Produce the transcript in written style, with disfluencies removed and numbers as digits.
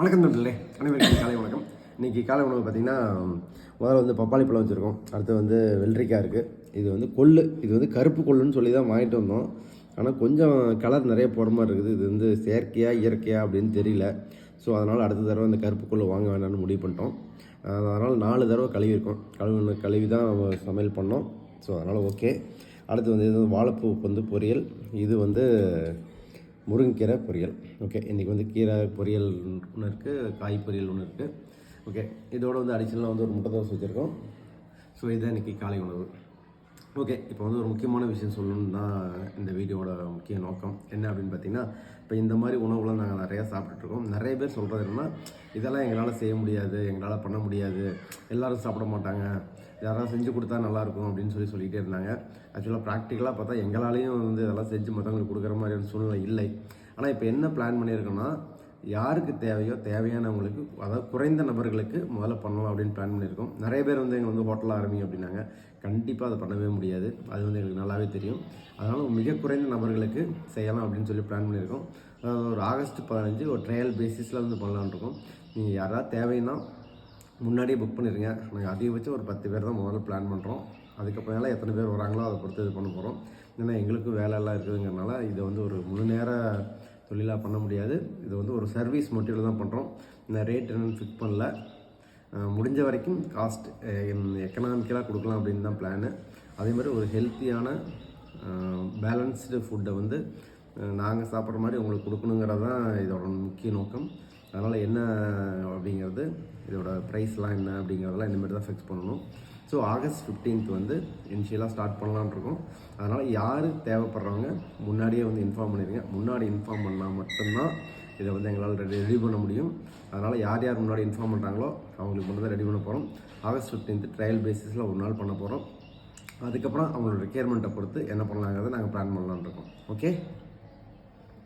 வணக்கம் நண்பர்களே, அனைவருக்கும் காலை வணக்கம். இன்றைக்கி காலை உணவு பார்த்திங்கன்னா முதல்ல பப்பாளி பழம் வச்சுருக்கோம். அடுத்து வெள்ளரிக்காய் இருக்குது. இது கொள்ளு, இது கருப்பு கொள்ளுன்னு சொல்லி தான் வாங்கிட்டு வந்தோம். ஆனால் கொஞ்சம் கலர் நிறைய போட மாதிரி இருக்குது. இது செயற்கையாக இயற்கையாக அப்படின்னு தெரியல. ஸோ அதனால் அடுத்த தடவை இந்த கருப்பு கொள்ளு வாங்க வேண்டாம்னு முடிவு பண்ணிட்டோம். அதனால் 4 தடவை கழுவிருக்கோம். கழுவி தான் சமையல் பண்ணோம். ஸோ அதனால் ஓகே. அடுத்து இது வாழைப்பூ பொரியல். இது முருங்கைக்கீரை பொரியல். ஓகே, இன்றைக்கி கீரை பொரியல் ஒன்று இருக்குது, காய் பொரியல் ஒன்று இருக்குது. ஓகே, இதோட அடிஷனலாக ஒரு முட்டை தோசை வச்சுருக்கோம். ஸோ இதுதான் இன்றைக்கி காலை உணவு. ஓகே, இப்போ ஒரு முக்கியமான விஷயம் சொல்லணுன்னு தான் இந்த வீடியோட முக்கிய நோக்கம். என்ன அப்படின்னு பார்த்தீங்கன்னா, இப்போ இந்த மாதிரி உணவுலாம் நாங்கள் நிறையா சாப்பிட்டுட்ருக்கோம். நிறைய பேர் சொல்கிறது என்னென்னா, இதெல்லாம் எங்களால் செய்ய முடியாது, எங்களால் பண்ண முடியாது, எல்லோரும் சாப்பிட மாட்டாங்க, யாராவது செஞ்சு கொடுத்தா நல்லாயிருக்கும் அப்படின்னு சொல்லிகிட்டே இருந்தாங்க. ஆக்சுவலாக ப்ராக்டிக்கலாக பார்த்தா எங்களாலேயும் இதெல்லாம் செஞ்சு மற்றவங்களுக்கு கொடுக்குற மாதிரியான சூழ்நிலை இல்லை. ஆனால் இப்போ என்ன பிளான் பண்ணியிருக்கோன்னா, யாருக்கு தேவையானவங்களுக்கு, அதாவது குறைந்த நபர்களுக்கு முதல்ல பண்ணலாம் அப்படின்னு பிளான் பண்ணியிருக்கோம். நிறைய பேர் எங்களை ஹோட்டல் ஆரம்பிங்க அப்படின்னாங்க. கண்டிப்பாக அதை பண்ணவே முடியாது. அது எங்களுக்கு நல்லாவே தெரியும். அதனால் மிக குறைந்த நபர்களுக்கு செய்யலாம் அப்படின்னு சொல்லி பிளான் பண்ணியிருக்கோம். ஒரு ஆகஸ்ட் 15 ஒரு ட்ரையல் பேசிஸில் பண்ணலான்னு இருக்கோம். நீங்கள் யாராவது தேவைன்னா முன்னாடியே புக் பண்ணிடுங்க. நாங்கள் அதிகபட்சம் ஒரு 10 பேர் தான் முதல்ல பிளான் பண்ணுறோம். அதுக்கப்புறம் எத்தனை பேர் வராங்களோ அதை பொறுத்து இது பண்ண போகிறோம். ஏன்னா எங்களுக்கும் வேலையெல்லாம் இருக்குதுங்கிறனால இதை ஒரு முழு நேர தொழிலாக பண்ண முடியாது. இது ஒரு சர்வீஸ் மோட்டிவில் தான் பண்ணுறோம். இந்த ரேட் என்னென்னு ஃபிக்ஸ் பண்ணல. முடிஞ்ச வரைக்கும் காஸ்ட் எக்கனாமிக்கலாக கொடுக்கலாம் அப்படின்னு தான் பிளானு. அதே மாதிரி ஒரு ஹெல்த்தியான பேலன்ஸ்டு ஃபுட்டை நாங்கள் சாப்பிட்ற மாதிரி உங்களுக்கு கொடுக்கணுங்கிறது தான் இதோட முக்கிய நோக்கம். அதனால் என்ன அப்படிங்கிறது, இதோட ப்ரைஸ்லாம் என்ன அப்படிங்கிறதெல்லாம் இனிமேல் தான் ஃபிக்ஸ் பண்ணணும். ஸோ ஆகஸ்ட் 15 இனிஷியலாக ஸ்டார்ட் பண்ணலான்னு இருக்கோம். அதனால் யார் தேவைப்படுறவங்க முன்னாடியே இன்ஃபார்ம் பண்ணிடுங்க. முன்னாடி இன்ஃபார்ம் பண்ணால் மட்டும்தான் இதை எங்களால் ரெடி பண்ண முடியும். அதனால் யார் முன்னாடி இன்ஃபார்ம் பண்ணுறாங்களோ அவங்களுக்கு மட்டும் தான் ரெடி பண்ண போகிறோம். ஆகஸ்ட் 15 ட்ரையல் பேசிஸில் ஒரு நாள் பண்ண போகிறோம். அதுக்கப்புறம் அவங்களோட ரெக்யர்மெண்ட்டை பொறுத்து என்ன பண்ணலாங்கிறத நாங்கள் பிளான் பண்ணலான்னு இருக்கோம். ஓகே.